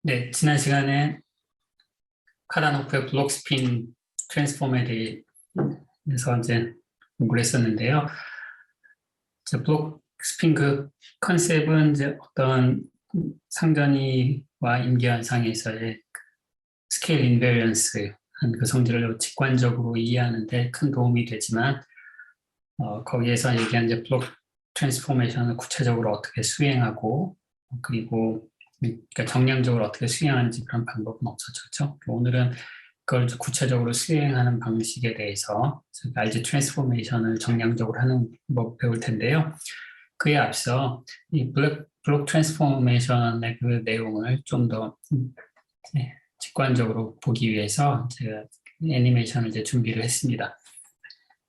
네, 지난 시간에 카다노프의 블록 스핀 트랜스폼에 대해서 이제 공부를 했었는데요. 블록 스핀 그 컨셉은 이제 어떤 상전이와 임계현상에서의 스케일 인베리언스 한 그 성질을 직관적으로 이해하는데 큰 도움이 되지만 거기에서 얘기한 이제 블록 트랜스포메이션을 구체적으로 어떻게 수행하고 그리고 그러니까 정량적으로 어떻게 수행하는지 그런 방법은 없었죠. 오늘은 그걸 구체적으로 수행하는 방식에 대해서 알지 트랜스포메이션을 정량적으로 하는 법 배울 텐데요. 그에 앞서 이 블록 트랜스포메이션의 그 내용을 좀 더 직관적으로 보기 위해서 제가 애니메이션을 이제 준비를 했습니다.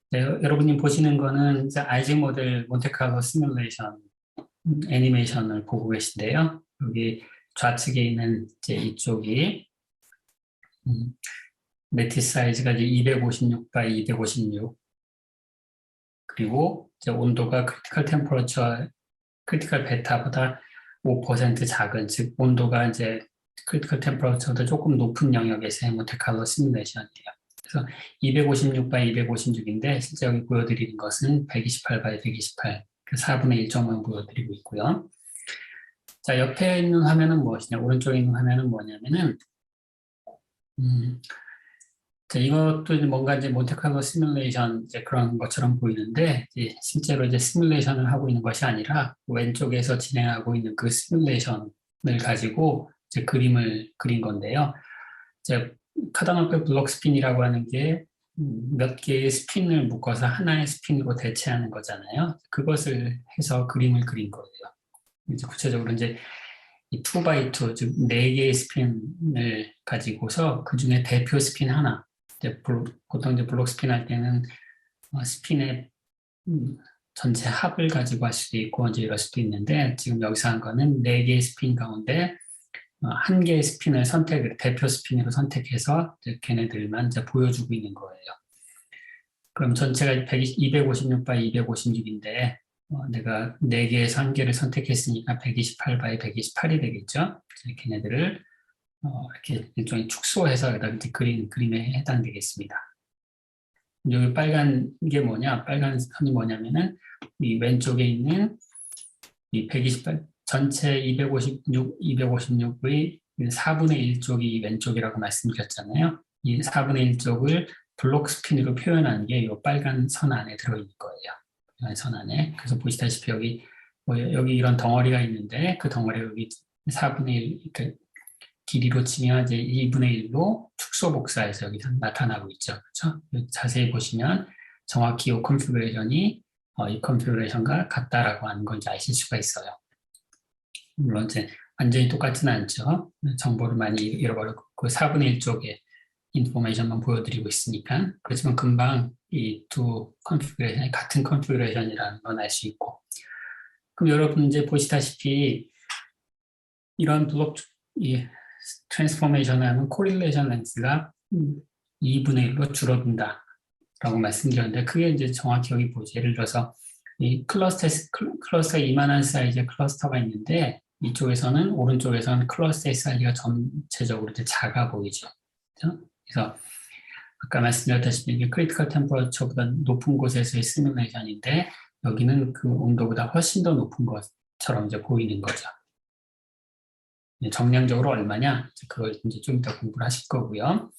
네, 여러분이 보시는 거는 이제 아이징 모델 몬테칼로 시뮬레이션 애니메이션을 보고 계신데요. 여기 좌측에 있는 이제 이쪽이 매트리스 사이즈가 이제 256 by 256 그리고 이제 온도가 크리티컬 템퍼러처 크리티컬 베타보다 5% 작은, 즉 온도가 이제 크리티컬 템퍼러처보다 조금 높은 영역에서의 몬테칼로 시뮬레이션이에요. 그래서 256 by 256인데 실제 여기 보여드리는 것은 128 by 128, 그 4분의 1 점만 보여드리고 있고요. 자, 옆에 있는 화면은 무엇이냐? 오른쪽에 있는 화면은 뭐냐면은 자, 이것도 이제 뭔가 이제 몬테칼로 시뮬레이션 이제 그런 것처럼 보이는데 이제 실제로 이제 시뮬레이션을 하고 있는 것이 아니라 왼쪽에서 진행하고 있는 그 시뮬레이션을 가지고 이제 그림을 그린 건데요. 이제 카다노프 블록 스핀이라고 하는 게 몇 개의 스핀을 묶어서 하나의 스핀으로 대체하는 거잖아요. 그것을 해서 그림을 그린 거예요. 이제 구체적으로 이제 이 2x2, 즉 4개의 스핀을 가지고서 그 중에 대표 스핀 하나, 이제 보통 이제 블록 스핀 할 때는 스핀의 전체 합을 가지고 할 수도 있고 이제 이럴 수도 있는데 지금 여기서 한 거는 4개의 스핀 가운데 한 개의 스핀을 대표 스핀으로 선택해서 걔네들만 이제 보여주고 있는 거예요. 그럼 전체가 256 by 256인데 내가 4개에서 한 개를 선택했으니까 128 by 128이 되겠죠. 걔네들을 이렇게 일종의 축소해서 이렇게 그린 그림에 해당되겠습니다. 여기 빨간 게 뭐냐? 빨간 선이 뭐냐면은 이 왼쪽에 있는 이 128 전체 256의 4분의 1쪽이 왼쪽이라고 말씀드렸잖아요. 이 4분의 1쪽을 블록 스핀으로 표현한 게 이 빨간 선 안에 들어있는 거예요. 빨간 선 안에. 그래서 보시다시피 여기 이런 덩어리가 있는데 그 덩어리가 여기 4분의 1, 그 길이로 치면 이제 2분의 1로 축소 복사해서 여기 나타나고 있죠. 그렇죠? 자세히 보시면 정확히 이 컨피그레이션이 이 컨피그레이션과 같다라고 하는 걸 이제 아실 수가 있어요. 물론 이제 완전히 똑같지는 않죠. 정보를 많이 잃어버리고 그 4분의 1쪽에 인포메이션만 보여드리고 있으니까. 그렇지만 금방 이 두 컨피그레이션이 같은 컨피그레이션이라는 건 알 수 있고. 그럼 여러분 이제 보시다시피 이런 블록 트랜스포메이션을 하면 코릴레이션 렌스가 2분의 1로 줄어든다 라고 말씀드렸는데 그게 이제 정확히 여기 보죠. 예를 들어서 이 클러스터가 이만한 사이즈의 클러스터가 있는데 이쪽에서는 오른쪽에서는 클러스터의 사이즈가 전체적으로 이제 작아 보이죠. 그렇죠? 그래서 아까 말씀드렸다시피 이게 크리티컬 템퍼러처보다 높은 곳에서의 시뮬레이션인데 여기는 그 온도보다 훨씬 더 높은 것처럼 이제 보이는 거죠. 정량적으로 얼마냐? 그걸 이제 좀 더 공부를 하실 거고요.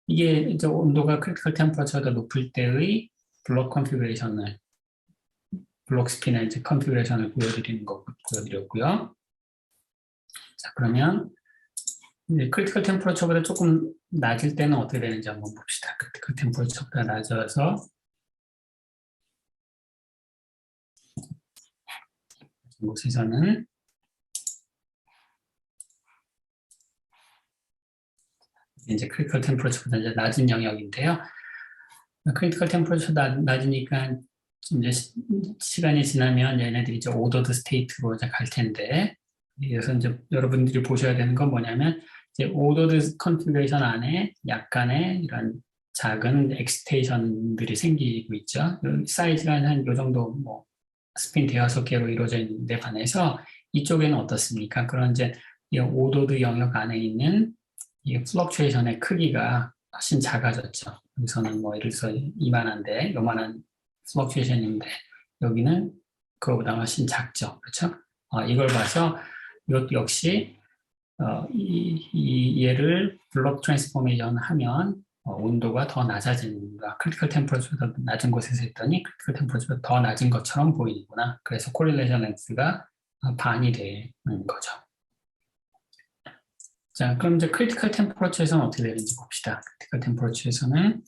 이게 이제 온도가 크리티컬 템퍼러처보다 높을 때의 블록 스핀의 이제 컨피그레이션을 보여드리는 거 보여드렸고요. 자, 그러면 크리티컬 템퍼러처보다 조금 낮을 때는 어떻게 되는지 한번 봅시다. 크리티컬 템퍼러처보다 낮아서 곳에서는 이제 크리티컬 템퍼러처보다 이제 낮은 영역인데요. 크리티컬 템퍼러처 낮으니까 이제 시간이 지나면 얘네들이 이제 오더드 스테이트로 이제 갈 텐데, 그래서 이제 여러분들이 보셔야 되는 건 뭐냐면 이제 오더드 컨피그레이션 안에 약간의 이런 작은 엑스테이션들이 생기고 있죠. 사이즈가 한 이 정도 스핀 6개로 이루어져 있는데 반해서 이쪽에는 어떻습니까? 그런 이제 이 오도드 영역 안에 있는 이 플럭추에이션의 크기가 훨씬 작아졌죠. 여기서는 뭐 예를 들어서 이만한데 요만한 플럭추에이션인데 여기는 그거보다 훨씬 작죠. 그렇죠? 이걸 봐서 이것도 역시 얘를 블록 트랜스포메이션 하면 온도가 더 낮아지는가, 크리티컬 템퍼러처가 낮은 곳에서 했더니 크리티컬 템퍼러처가 더 낮은 것처럼 보이는구나. 그래서 코릴레이션 렌스가 반이 되는 거죠. 자, 그럼 이제 크리티컬 템퍼러처에서는 어떻게 되는지 봅시다. 크리티컬 템퍼러처에서는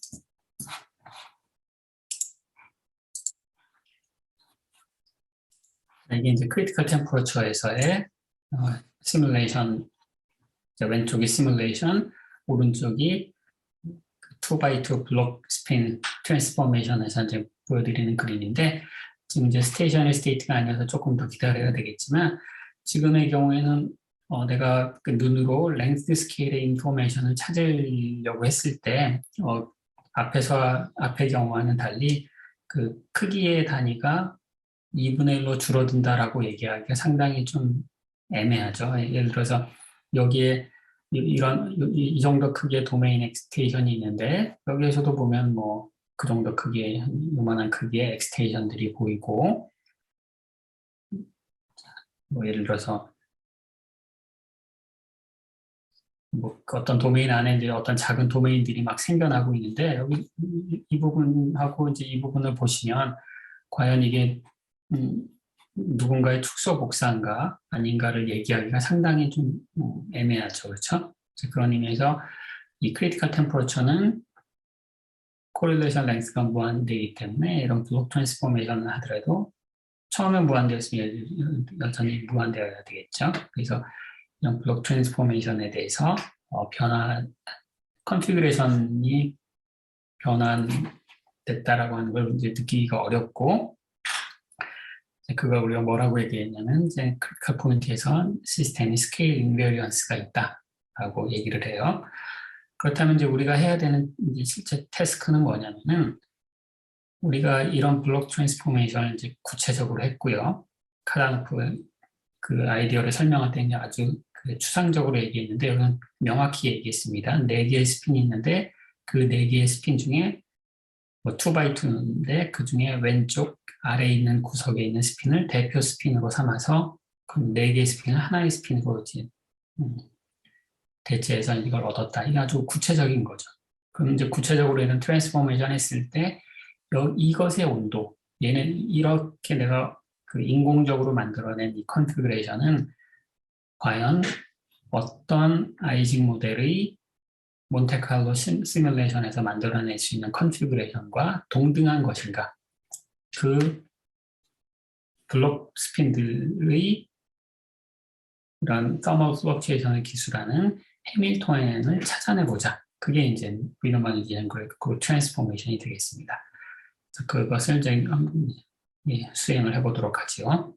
이게 이제 크리티컬 템퍼러처에서의 시뮬레이션, 왼쪽이 시뮬레이션, 오른쪽이 2x2 블록 스핀 트랜스포메이션에서 이제 보여드리는 그림인데, 지금 이제 스테이셔너리 스테이트가 아니어서 조금 더 기다려야 되겠지만, 지금의 경우에는 내가 그 눈으로 랭스 스케일의 인포메이션을 찾으려고 했을 때, 앞의 경우와는 달리 그 크기의 단위가 2분의 1로 줄어든다라고 얘기하기가 상당히 좀 애매하죠. 예를 들어서 여기에 이 정도 크기의 도메인 엑스테이션이 있는데 여기에서도 보면 뭐 그 정도 크기의 요만한 크기의 엑스테이션들이 보이고, 뭐 예를 들어서 뭐 어떤 도메인 안에 이제 어떤 작은 도메인들이 막 생겨나고 있는데 여기 이 부분하고 이제 이 부분을 보시면 과연 이게 누군가의 축소 복사인가 아닌가를 얘기하기가 상당히 좀 애매하죠. 그렇죠? 그런 의미에서 이 크리티컬 템퍼러처는 코릴레이션 랭스가 무한되기 때문에 이런 블록 트랜스포메이션을 하더라도 처음에 무한되었으면 여전히 무한되어야 되겠죠. 그래서 이런 블록 트랜스포메이션에 대해서 컨피그레이션이 변환됐다라고 하는 걸 이제 느끼기가 어렵고, 그걸 우리가 뭐라고 얘기했냐면 이제 크리티컬 포인트에서 시스템이 스케일 인베리언스가 있다라고 얘기를 해요. 그렇다면 이제 우리가 해야 되는 이제 실제 태스크는 뭐냐면은 우리가 이런 블록 트랜스포메이션을 이제 구체적으로 했고요. 카다노프 그 아이디어를 설명할 때 이제 아주 그 추상적으로 얘기했는데 여기는 명확히 얘기했습니다. 4개의 스핀이 있는데 그 4개의 스핀 중에 뭐 2x2인데 그 중에 왼쪽 아래에 있는 구석에 있는 스핀을 대표 스핀으로 삼아서 그 4개의 스핀을 하나의 스핀으로 이제 대체해서 이걸 얻었다. 이게 아주 구체적인 거죠. 그럼 이제 구체적으로 이런 트랜스포메이션 했을 때 이것의 온도, 얘는 이렇게 내가 그 인공적으로 만들어낸 이 컨피그레이션은 과연 어떤 아이징 모델의 몬테칼로 시뮬레이션에서 만들어낼 수 있는 컨피그레이션과 동등한 것인가? 그 블록 스핀들의 이런 서머 플럭추에이션을 기술하는 해밀턴을 찾아내보자. 그게 이제 위너만 얘기하는 그 트랜스포메이션이 되겠습니다. 그것을 이제 수행을 해보도록 하지요.